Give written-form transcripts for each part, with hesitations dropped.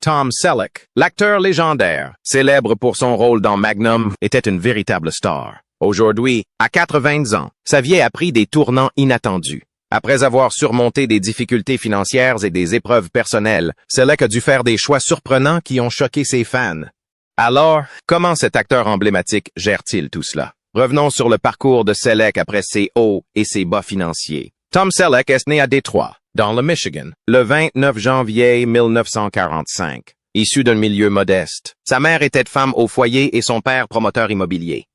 Tom Selleck, l'acteur légendaire, célèbre pour son rôle dans Magnum, était une véritable star. Aujourd'hui, à 80 ans, sa vie a pris des tournants inattendus. Après avoir surmonté des difficultés financières et des épreuves personnelles, Selleck a dû faire des choix surprenants qui ont choqué ses fans. Alors, comment cet acteur emblématique gère-t-il tout cela? Revenons sur le parcours de Selleck après ses hauts et ses bas financiers. Tom Selleck est né à Détroit, dans le Michigan, le 29 janvier 1945. Issu d'un milieu modeste, sa mère était femme au foyer et son père promoteur immobilier.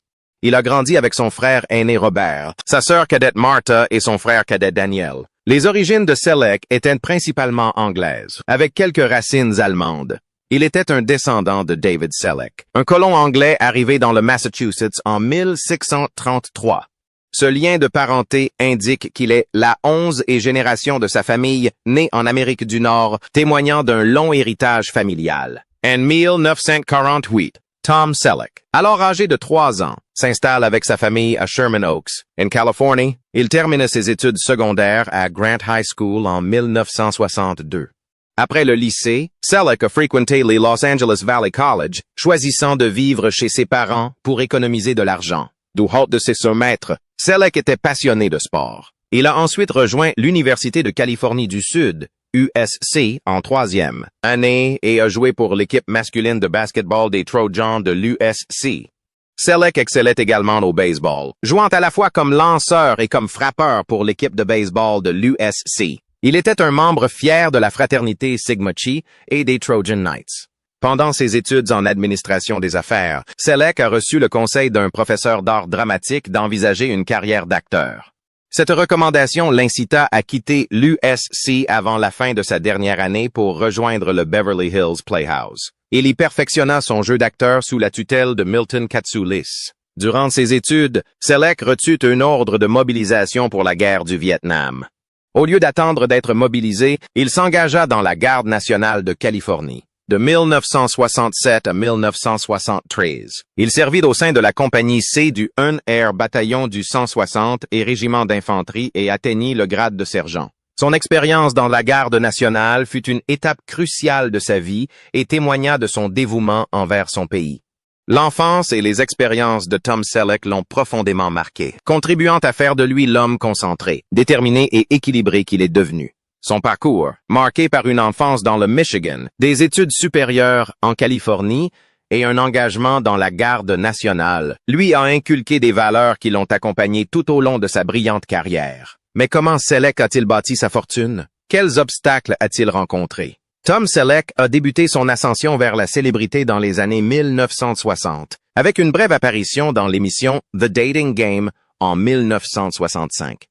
Il a grandi avec son frère aîné Robert, sa sœur cadette Martha et son frère cadet Daniel. Les origines de Selleck étaient principalement anglaises, avec quelques racines allemandes. Il était un descendant de David Selleck, un colon anglais arrivé dans le Massachusetts en 1633. Ce lien de parenté indique qu'il est la 11e génération de sa famille née en Amérique du Nord, témoignant d'un long héritage familial. En 1948, Tom Selleck, alors âgé de 3 ans, s'installe avec sa famille à Sherman Oaks, en Californie. Il termine ses études secondaires à Grant High School en 1962. Après le lycée, Selleck a fréquenté les Los Angeles Valley College, choisissant de vivre chez ses parents pour économiser de l'argent. Du haut de ses sommets, Selleck était passionné de sport. Il a ensuite rejoint l'Université de Californie du Sud, USC, en 3e année et a joué pour l'équipe masculine de basketball des Trojans de l'USC. Selleck excellait également au baseball, jouant à la fois comme lanceur et comme frappeur pour l'équipe de baseball de l'USC. Il était un membre fier de la fraternité Sigma Chi et des Trojan Knights. Pendant ses études en administration des affaires, Selleck a reçu le conseil d'un professeur d'art dramatique d'envisager une carrière d'acteur. Cette recommandation l'incita à quitter l'USC avant la fin de sa dernière année pour rejoindre le Beverly Hills Playhouse. Il y perfectionna son jeu d'acteur sous la tutelle de Milton Katsoulis. Durant ses études, Selleck reçut un ordre de mobilisation pour la guerre du Vietnam. Au lieu d'attendre d'être mobilisé, il s'engagea dans la Garde nationale de Californie. De 1967 à 1973. Il servit au sein de la compagnie C du 1 Air Bataillon du 160 et régiment d'infanterie et atteignit le grade de sergent. Son expérience dans la Garde nationale fut une étape cruciale de sa vie et témoigna de son dévouement envers son pays. L'enfance et les expériences de Tom Selleck l'ont profondément marqué, contribuant à faire de lui l'homme concentré, déterminé et équilibré qu'il est devenu. Son parcours, marqué par une enfance dans le Michigan, des études supérieures en Californie et un engagement dans la Garde nationale, lui a inculqué des valeurs qui l'ont accompagné tout au long de sa brillante carrière. Mais comment Selleck a-t-il bâti sa fortune? Quels obstacles a-t-il rencontrés? Tom Selleck a débuté son ascension vers la célébrité dans les années 1960, avec une brève apparition dans l'émission The Dating Game en 1965.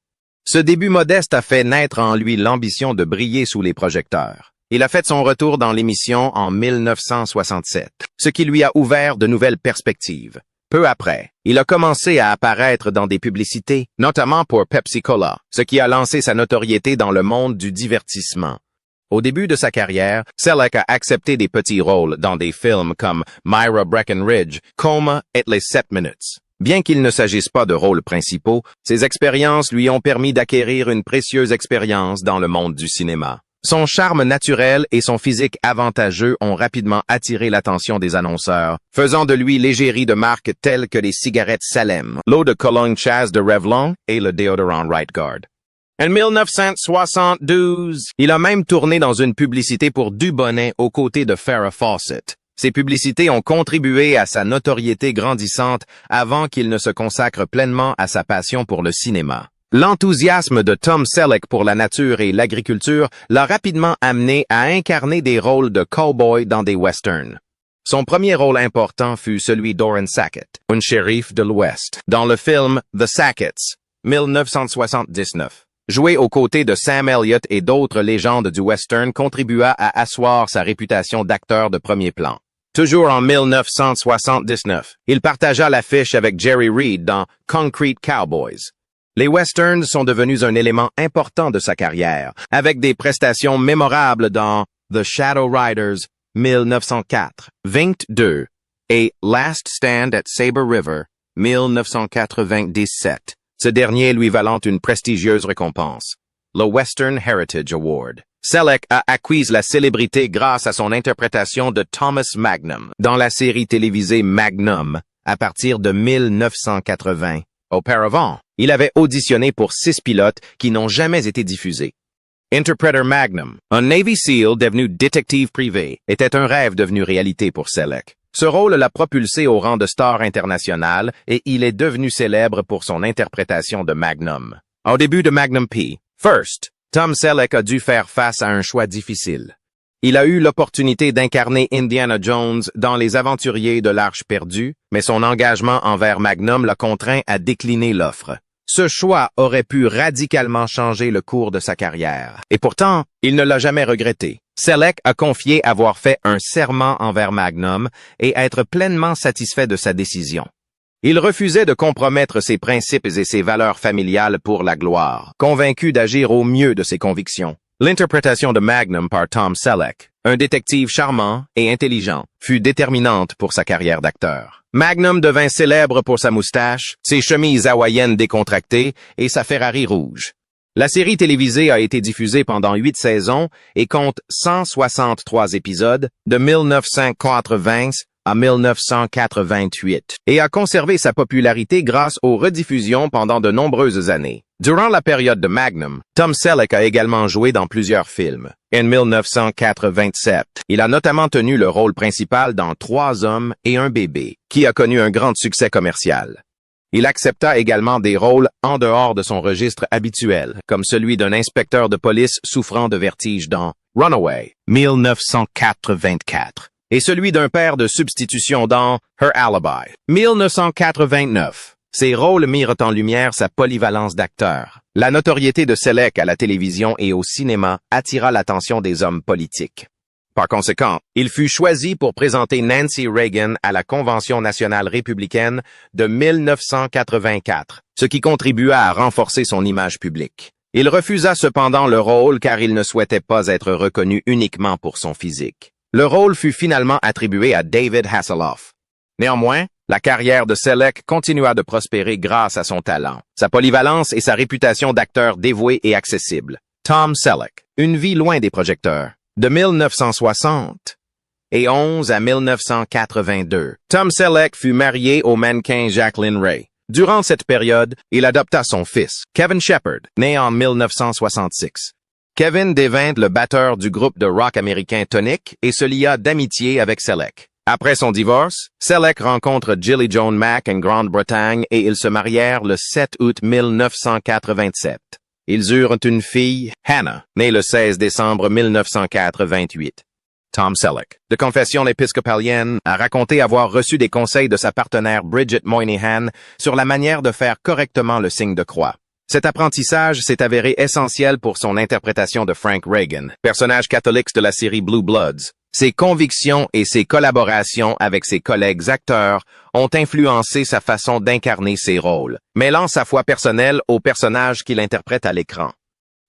Ce début modeste a fait naître en lui l'ambition de briller sous les projecteurs. Il a fait son retour dans l'émission en 1967, ce qui lui a ouvert de nouvelles perspectives. Peu après, il a commencé à apparaître dans des publicités, notamment pour Pepsi Cola, ce qui a lancé sa notoriété dans le monde du divertissement. Au début de sa carrière, Selleck a accepté des petits rôles dans des films comme Myra Breckenridge, Coma et Les 7 minutes. Bien qu'il ne s'agisse pas de rôles principaux, ces expériences lui ont permis d'acquérir une précieuse expérience dans le monde du cinéma. Son charme naturel et son physique avantageux ont rapidement attiré l'attention des annonceurs, faisant de lui l'égérie de marques telles que les cigarettes Salem, l'eau de Cologne Chaz de Revlon et le déodorant Right Guard. En 1972, il a même tourné dans une publicité pour Dubonnet aux côtés de Farrah Fawcett. Ces publicités ont contribué à sa notoriété grandissante avant qu'il ne se consacre pleinement à sa passion pour le cinéma. L'enthousiasme de Tom Selleck pour la nature et l'agriculture l'a rapidement amené à incarner des rôles de cow-boy dans des westerns. Son premier rôle important fut celui d'Oren Sackett, un shérif de l'Ouest, dans le film The Sacketts, 1979. Jouer aux côtés de Sam Elliott et d'autres légendes du western contribua à asseoir sa réputation d'acteur de premier plan. Toujours en 1979, il partagea l'affiche avec Jerry Reed dans Concrete Cowboys. Les westerns sont devenus un élément important de sa carrière, avec des prestations mémorables dans The Shadow Riders 1904, 22 et Last Stand at Sabre River 1997, ce dernier lui valant une prestigieuse récompense. le Western Heritage Award. Selleck a acquis la célébrité grâce à son interprétation de Thomas Magnum dans la série télévisée Magnum à partir de 1980. Auparavant, il avait auditionné pour 6 pilotes qui n'ont jamais été diffusés. Interpreter Magnum, un Navy SEAL devenu détective privé, était un rêve devenu réalité pour Selleck. Ce rôle l'a propulsé au rang de star internationale et il est devenu célèbre pour son interprétation de Magnum. Au début de Magnum P. First, Tom Selleck a dû faire face à un choix difficile. Il a eu l'opportunité d'incarner Indiana Jones dans Les Aventuriers de l'Arche perdue, mais son engagement envers Magnum l'a contraint à décliner l'offre. Ce choix aurait pu radicalement changer le cours de sa carrière. Et pourtant, il ne l'a jamais regretté. Selleck a confié avoir fait un serment envers Magnum et être pleinement satisfait de sa décision. Il refusait de compromettre ses principes et ses valeurs familiales pour la gloire, convaincu d'agir au mieux de ses convictions. L'interprétation de Magnum par Tom Selleck, un détective charmant et intelligent, fut déterminante pour sa carrière d'acteur. Magnum devint célèbre pour sa moustache, ses chemises hawaïennes décontractées et sa Ferrari rouge. La série télévisée a été diffusée pendant 8 saisons et compte 163 épisodes de 1980 à 1988 et a conservé sa popularité grâce aux rediffusions pendant de nombreuses années. Durant la période de Magnum, Tom Selleck a également joué dans plusieurs films. En 1987, il a notamment tenu le rôle principal dans 3 hommes et un bébé, qui a connu un grand succès commercial. Il accepta également des rôles en dehors de son registre habituel, comme celui d'un inspecteur de police souffrant de vertige dans Runaway, 1984, et celui d'un père de substitution dans Her Alibi, 1989. Ces rôles mirent en lumière sa polyvalence d'acteur. La notoriété de Selleck à la télévision et au cinéma attira l'attention des hommes politiques. Par conséquent, il fut choisi pour présenter Nancy Reagan à la Convention nationale républicaine de 1984, ce qui contribua à renforcer son image publique. Il refusa cependant le rôle car il ne souhaitait pas être reconnu uniquement pour son physique. Le rôle fut finalement attribué à David Hasselhoff. Néanmoins, la carrière de Selleck continua de prospérer grâce à son talent, sa polyvalence et sa réputation d'acteur dévoué et accessible. Tom Selleck, une vie loin des projecteurs. De 1971 à 1982, Tom Selleck fut marié au mannequin Jacqueline Ray. Durant cette période, il adopta son fils, Kevin Shepard, né en 1966. Kevin devint le batteur du groupe de rock américain Tonic et se lia d'amitié avec Selleck. Après son divorce, Selleck rencontre Jilly Joan Mack en Grande-Bretagne et ils se marièrent le 7 août 1987. Ils eurent une fille, Hannah, née le 16 décembre 1988. Tom Selleck, de confession épiscopalienne, a raconté avoir reçu des conseils de sa partenaire Bridget Moynihan sur la manière de faire correctement le signe de croix. Cet apprentissage s'est avéré essentiel pour son interprétation de Frank Reagan, personnage catholique de la série Blue Bloods. Ses convictions et ses collaborations avec ses collègues acteurs ont influencé sa façon d'incarner ses rôles, mêlant sa foi personnelle aux personnages qu'il interprète à l'écran.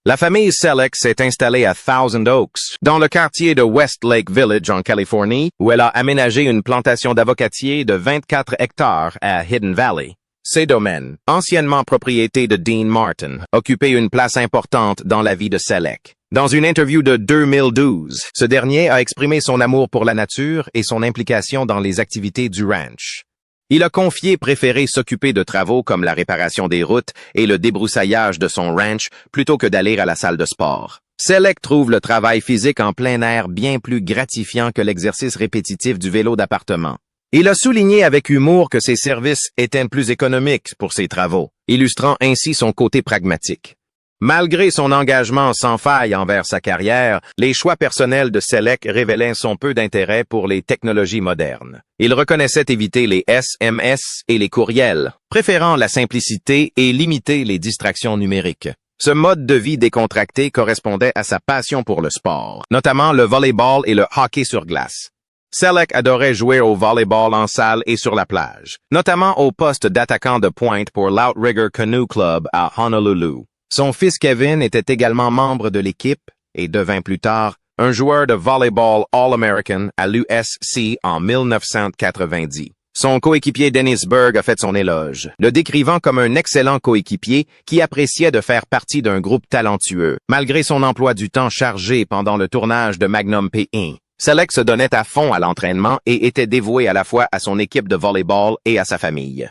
La famille Selleck s'est installée à Thousand Oaks, dans le quartier de Westlake Village en Californie, où elle a aménagé une plantation d'avocatiers de 24 hectares à Hidden Valley. Ces domaines, anciennement propriété de Dean Martin, occupaient une place importante dans la vie de Selleck. Dans une interview de 2012, ce dernier a exprimé son amour pour la nature et son implication dans les activités du ranch. Il a confié préférer s'occuper de travaux comme la réparation des routes et le débroussaillage de son ranch plutôt que d'aller à la salle de sport. Selleck trouve le travail physique en plein air bien plus gratifiant que l'exercice répétitif du vélo d'appartement. Il a souligné avec humour que ses services étaient plus économiques pour ses travaux, illustrant ainsi son côté pragmatique. Malgré son engagement sans faille envers sa carrière, les choix personnels de Selleck révélaient son peu d'intérêt pour les technologies modernes. Il reconnaissait éviter les SMS et les courriels, préférant la simplicité et limiter les distractions numériques. Ce mode de vie décontracté correspondait à sa passion pour le sport, notamment le volleyball et le hockey sur glace. Selleck adorait jouer au volleyball en salle et sur la plage, notamment au poste d'attaquant de pointe pour l'Outrigger Canoe Club à Honolulu. Son fils Kevin était également membre de l'équipe et devint plus tard un joueur de volleyball All-American à l'USC en 1990. Son coéquipier Dennis Berg a fait son éloge, le décrivant comme un excellent coéquipier qui appréciait de faire partie d'un groupe talentueux, malgré son emploi du temps chargé pendant le tournage de Magnum P.I. Selleck se donnait à fond à l'entraînement et était dévoué à la fois à son équipe de volleyball et à sa famille.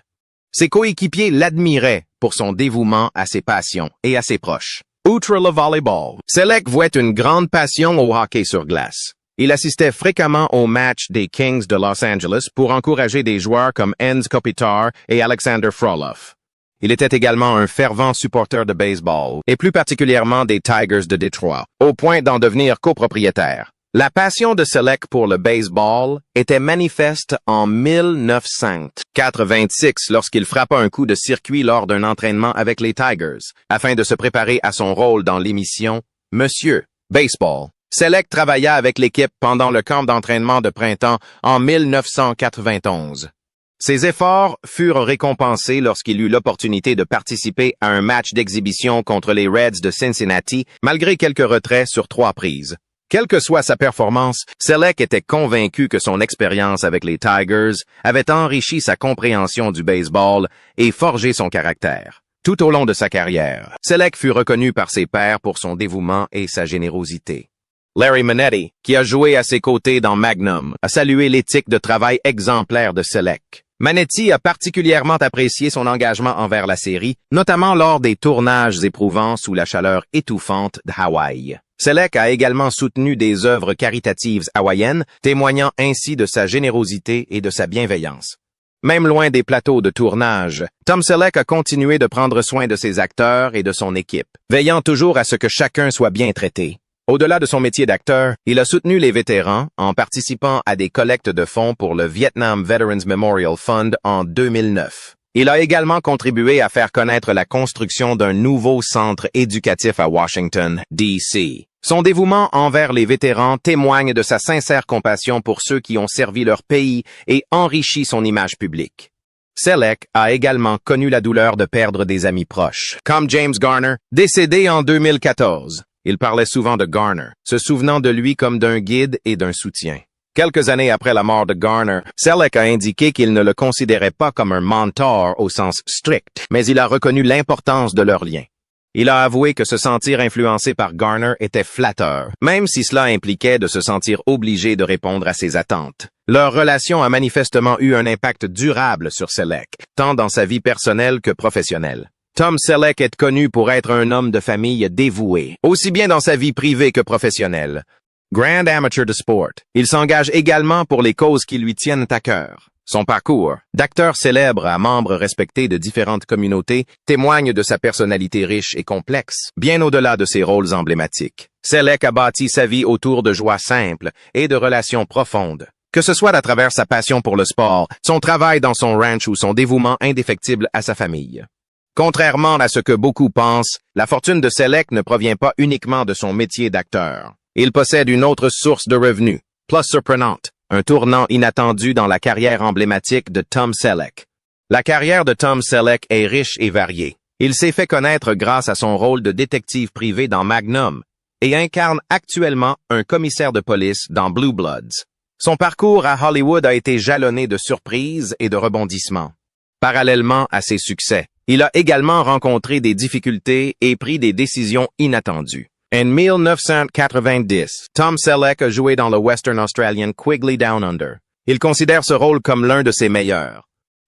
Ses coéquipiers l'admiraient pour son dévouement à ses passions et à ses proches. Outre le volleyball, Selleck vouait une grande passion au hockey sur glace. Il assistait fréquemment aux matchs des Kings de Los Angeles pour encourager des joueurs comme Jens Kopitar et Alexander Frolov. Il était également un fervent supporter de baseball, et plus particulièrement des Tigers de Détroit, au point d'en devenir copropriétaire. La passion de Selleck pour le baseball était manifeste en 1986 lorsqu'il frappa un coup de circuit lors d'un entraînement avec les Tigers, afin de se préparer à son rôle dans l'émission Monsieur Baseball. Selleck travailla avec l'équipe pendant le camp d'entraînement de printemps en 1991. Ses efforts furent récompensés lorsqu'il eut l'opportunité de participer à un match d'exhibition contre les Reds de Cincinnati, malgré quelques retraits sur 3 prises. Quelle que soit sa performance, Selleck était convaincu que son expérience avec les Tigers avait enrichi sa compréhension du baseball et forgé son caractère. Tout au long de sa carrière, Selleck fut reconnu par ses pairs pour son dévouement et sa générosité. Larry Manetti, qui a joué à ses côtés dans Magnum, a salué l'éthique de travail exemplaire de Selleck. Manetti a particulièrement apprécié son engagement envers la série, notamment lors des tournages éprouvants sous la chaleur étouffante de Hawaï. Selleck a également soutenu des œuvres caritatives hawaïennes, témoignant ainsi de sa générosité et de sa bienveillance. Même loin des plateaux de tournage, Tom Selleck a continué de prendre soin de ses acteurs et de son équipe, veillant toujours à ce que chacun soit bien traité. Au-delà de son métier d'acteur, il a soutenu les vétérans en participant à des collectes de fonds pour le Vietnam Veterans Memorial Fund en 2009. Il a également contribué à faire connaître la construction d'un nouveau centre éducatif à Washington, D.C. Son dévouement envers les vétérans témoigne de sa sincère compassion pour ceux qui ont servi leur pays et enrichi son image publique. Selleck a également connu la douleur de perdre des amis proches, comme James Garner, décédé en 2014. Il parlait souvent de Garner, se souvenant de lui comme d'un guide et d'un soutien. Quelques années après la mort de Garner, Selleck a indiqué qu'il ne le considérait pas comme un mentor au sens strict, mais il a reconnu l'importance de leur lien. Il a avoué que se sentir influencé par Garner était flatteur, même si cela impliquait de se sentir obligé de répondre à ses attentes. Leur relation a manifestement eu un impact durable sur Selleck, tant dans sa vie personnelle que professionnelle. Tom Selleck est connu pour être un homme de famille dévoué, aussi bien dans sa vie privée que professionnelle. Grand amateur de sport, il s'engage également pour les causes qui lui tiennent à cœur. Son parcours, d'acteur célèbre à membre respecté de différentes communautés, témoigne de sa personnalité riche et complexe, bien au-delà de ses rôles emblématiques. Selleck a bâti sa vie autour de joies simples et de relations profondes. Que ce soit à travers sa passion pour le sport, son travail dans son ranch ou son dévouement indéfectible à sa famille. Contrairement à ce que beaucoup pensent, la fortune de Selleck ne provient pas uniquement de son métier d'acteur. Il possède une autre source de revenus, plus surprenante, un tournant inattendu dans la carrière emblématique de Tom Selleck. La carrière de Tom Selleck est riche et variée. Il s'est fait connaître grâce à son rôle de détective privé dans Magnum et incarne actuellement un commissaire de police dans Blue Bloods. Son parcours à Hollywood a été jalonné de surprises et de rebondissements. Parallèlement à ses succès, il a également rencontré des difficultés et pris des décisions inattendues. En 1990, Tom Selleck a joué dans le western australien Quigley Down Under. Il considère ce rôle comme l'un de ses meilleurs.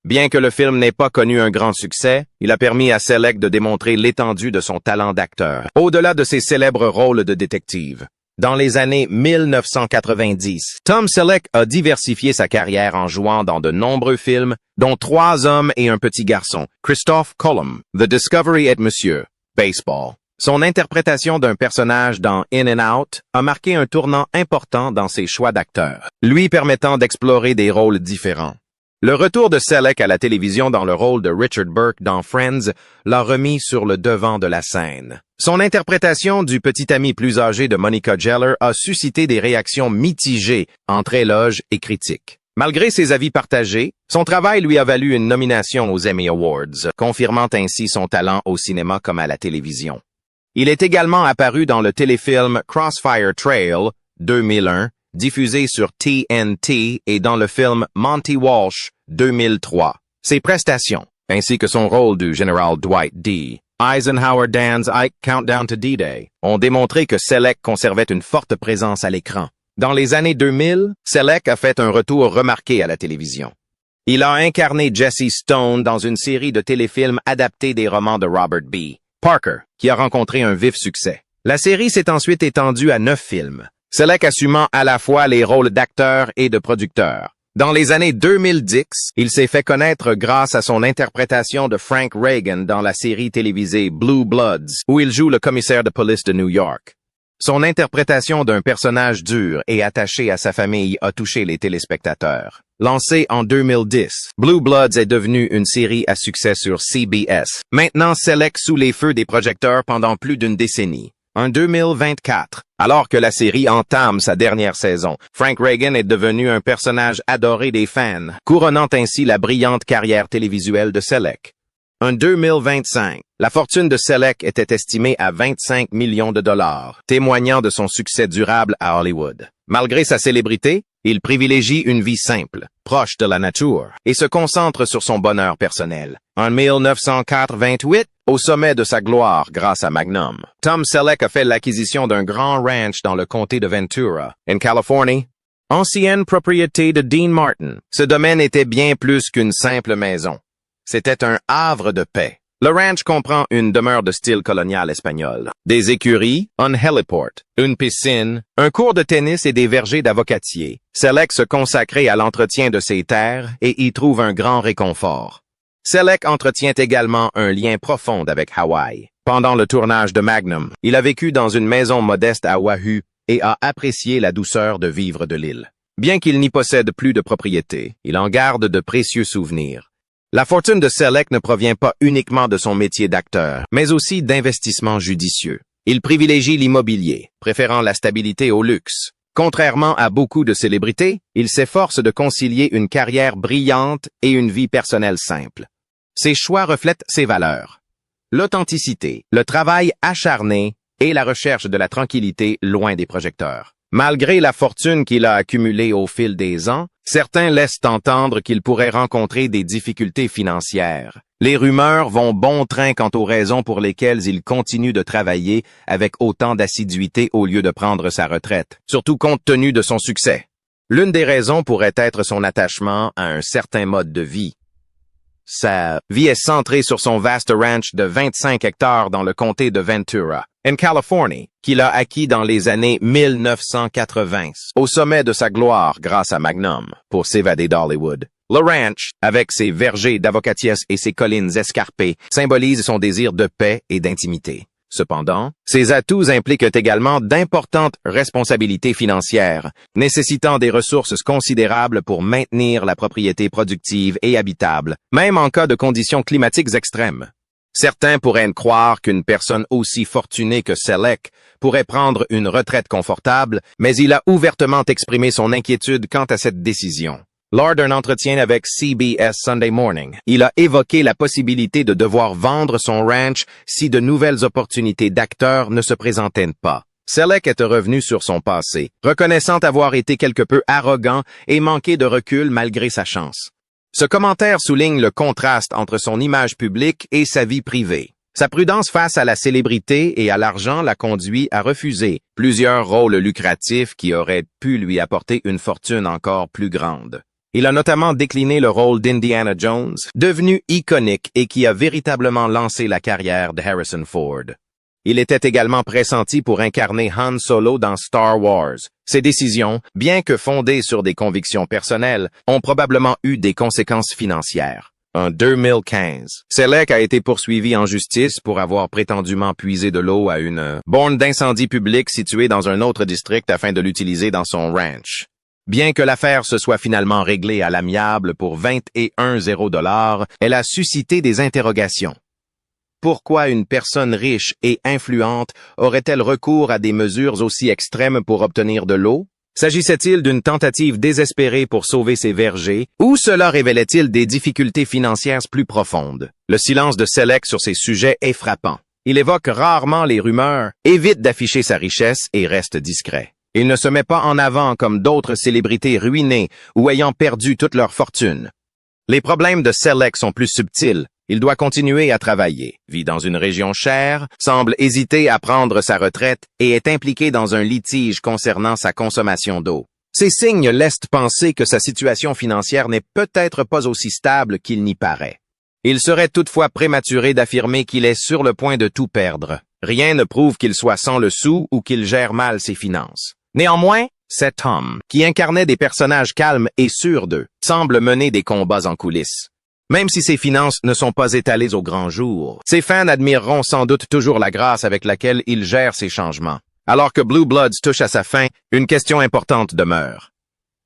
Bien que le film n'ait pas connu un grand succès, il a permis à Selleck de démontrer l'étendue de son talent d'acteur, au-delà de ses célèbres rôles de détective. Dans les années 1990, Tom Selleck a diversifié sa carrière en jouant dans de nombreux films, dont 3 hommes et un petit garçon, Christophe Colomb, The Discovery et Monsieur Baseball. Son interprétation d'un personnage dans In and Out a marqué un tournant important dans ses choix d'acteur, lui permettant d'explorer des rôles différents. Le retour de Selleck à la télévision dans le rôle de Richard Burke dans Friends l'a remis sur le devant de la scène. Son interprétation du petit ami plus âgé de Monica Geller a suscité des réactions mitigées entre éloges et critiques. Malgré ses avis partagés, son travail lui a valu une nomination aux Emmy Awards, confirmant ainsi son talent au cinéma comme à la télévision. Il est également apparu dans le téléfilm Crossfire Trail 2001 diffusé sur TNT et dans le film Monty Walsh 2003. Ses prestations, ainsi que son rôle du général Dwight D. Eisenhower Dan's Ike Countdown to D-Day, ont démontré que Selleck conservait une forte présence à l'écran. Dans les années 2000, Selleck a fait un retour remarqué à la télévision. Il a incarné Jesse Stone dans une série de téléfilms adaptés des romans de Robert B. Parker, qui a rencontré un vif succès. La série s'est ensuite étendue à 9 films, Selleck assumant à la fois les rôles d'acteur et de producteur. Dans les années 2010, il s'est fait connaître grâce à son interprétation de Frank Reagan dans la série télévisée Blue Bloods, où il joue le commissaire de police de New York. Son interprétation d'un personnage dur et attaché à sa famille a touché les téléspectateurs. Lancé en 2010, Blue Bloods est devenu une série à succès sur CBS. Maintenant Selleck sous les feux des projecteurs pendant plus d'une décennie. En 2024, alors que la série entame sa dernière saison, Frank Reagan est devenu un personnage adoré des fans, couronnant ainsi la brillante carrière télévisuelle de Selleck. En 2025, la fortune de Selleck était estimée à 25 millions de dollars, témoignant de son succès durable à Hollywood. Malgré sa célébrité, il privilégie une vie simple, proche de la nature, et se concentre sur son bonheur personnel. En 1988, au sommet de sa gloire grâce à Magnum, Tom Selleck a fait l'acquisition d'un grand ranch dans le comté de Ventura, en Californie. Ancienne propriété de Dean Martin, ce domaine était bien plus qu'une simple maison. C'était un havre de paix. Le ranch comprend une demeure de style colonial espagnol, des écuries, un heliport, une piscine, un cours de tennis et des vergers d'avocatiers. Selleck se consacrait à l'entretien de ses terres et y trouve un grand réconfort. Selleck entretient également un lien profond avec Hawaï. Pendant le tournage de Magnum, il a vécu dans une maison modeste à Oahu et a apprécié la douceur de vivre de l'île. Bien qu'il n'y possède plus de propriété, il en garde de précieux souvenirs. La fortune de Selleck ne provient pas uniquement de son métier d'acteur, mais aussi d'investissements judicieux. Il privilégie l'immobilier, préférant la stabilité au luxe. Contrairement à beaucoup de célébrités, il s'efforce de concilier une carrière brillante et une vie personnelle simple. Ses choix reflètent ses valeurs. L'authenticité, le travail acharné et la recherche de la tranquillité loin des projecteurs. Malgré la fortune qu'il a accumulée au fil des ans, certains laissent entendre qu'il pourrait rencontrer des difficultés financières. Les rumeurs vont bon train quant aux raisons pour lesquelles il continue de travailler avec autant d'assiduité au lieu de prendre sa retraite, surtout compte tenu de son succès. L'une des raisons pourrait être son attachement à un certain mode de vie. Sa vie est centrée sur son vaste ranch de 25 hectares dans le comté de Ventura, en Californie, qu'il a acquis dans les années 1980, au sommet de sa gloire grâce à Magnum, pour s'évader d'Hollywood. Le ranch, avec ses vergers d'avocatiers et ses collines escarpées, symbolise son désir de paix et d'intimité. Cependant, ses atouts impliquent également d'importantes responsabilités financières, nécessitant des ressources considérables pour maintenir la propriété productive et habitable, même en cas de conditions climatiques extrêmes. Certains pourraient croire qu'une personne aussi fortunée que Selleck pourrait prendre une retraite confortable, mais il a ouvertement exprimé son inquiétude quant à cette décision. Lors d'un entretien avec CBS Sunday Morning, il a évoqué la possibilité de devoir vendre son ranch si de nouvelles opportunités d'acteur ne se présentaient pas. Selleck est revenu sur son passé, reconnaissant avoir été quelque peu arrogant et manqué de recul malgré sa chance. Ce commentaire souligne le contraste entre son image publique et sa vie privée. Sa prudence face à la célébrité et à l'argent l'a conduit à refuser plusieurs rôles lucratifs qui auraient pu lui apporter une fortune encore plus grande. Il a notamment décliné le rôle d'Indiana Jones, devenu iconique et qui a véritablement lancé la carrière de Harrison Ford. Il était également pressenti pour incarner Han Solo dans Star Wars. Ses décisions, bien que fondées sur des convictions personnelles, ont probablement eu des conséquences financières. En 2015, Selleck a été poursuivi en justice pour avoir prétendument puisé de l'eau à une borne d'incendie publique située dans un autre district afin de l'utiliser dans son ranch. Bien que l'affaire se soit finalement réglée à l'amiable pour 21 $, elle a suscité des interrogations. Pourquoi une personne riche et influente aurait-elle recours à des mesures aussi extrêmes pour obtenir de l'eau? S'agissait-il d'une tentative désespérée pour sauver ses vergers, ou cela révélait-il des difficultés financières plus profondes? Le silence de Selleck sur ces sujets est frappant. Il évoque rarement les rumeurs, évite d'afficher sa richesse et reste discret. Il ne se met pas en avant comme d'autres célébrités ruinées ou ayant perdu toute leur fortune. Les problèmes de Selleck sont plus subtils. Il doit continuer à travailler, vit dans une région chère, semble hésiter à prendre sa retraite et est impliqué dans un litige concernant sa consommation d'eau. Ces signes laissent penser que sa situation financière n'est peut-être pas aussi stable qu'il n'y paraît. Il serait toutefois prématuré d'affirmer qu'il est sur le point de tout perdre. Rien ne prouve qu'il soit sans le sou ou qu'il gère mal ses finances. Néanmoins, cet homme, qui incarnait des personnages calmes et sûrs d'eux, semble mener des combats en coulisses. Même si ses finances ne sont pas étalées au grand jour, ses fans admireront sans doute toujours la grâce avec laquelle il gère ses changements. Alors que Blue Bloods touche à sa fin, une question importante demeure.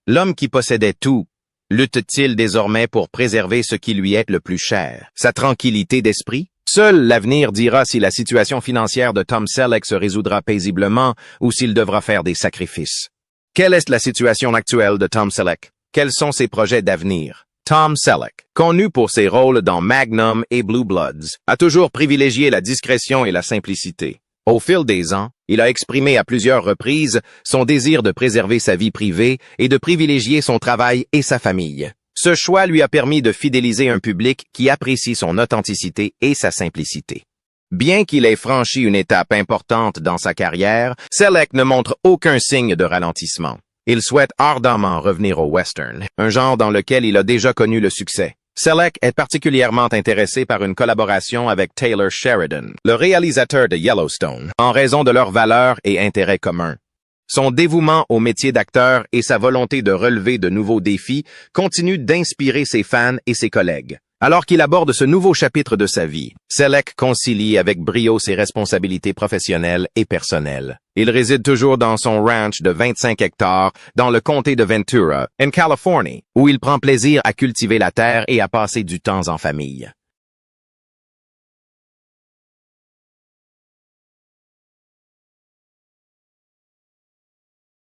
L'homme qui possédait tout, lutte-t-il désormais pour préserver ce qui lui est le plus cher, sa tranquillité d'esprit? Seul l'avenir dira si la situation financière de Tom Selleck se résoudra paisiblement ou s'il devra faire des sacrifices. Quelle est la situation actuelle de Tom Selleck? Quels sont ses projets d'avenir? Tom Selleck, connu pour ses rôles dans Magnum et Blue Bloods, a toujours privilégié la discrétion et la simplicité. Au fil des ans, il a exprimé à plusieurs reprises son désir de préserver sa vie privée et de privilégier son travail et sa famille. Ce choix lui a permis de fidéliser un public qui apprécie son authenticité et sa simplicité. Bien qu'il ait franchi une étape importante dans sa carrière, Selleck ne montre aucun signe de ralentissement. Il souhaite ardemment revenir au western, un genre dans lequel il a déjà connu le succès. Selleck est particulièrement intéressé par une collaboration avec Taylor Sheridan, le réalisateur de Yellowstone, en raison de leurs valeurs et intérêts communs. Son dévouement au métier d'acteur et sa volonté de relever de nouveaux défis continuent d'inspirer ses fans et ses collègues. Alors qu'il aborde ce nouveau chapitre de sa vie, Selleck concilie avec brio ses responsabilités professionnelles et personnelles. Il réside toujours dans son ranch de 25 hectares dans le comté de Ventura, en Californie, où il prend plaisir à cultiver la terre et à passer du temps en famille.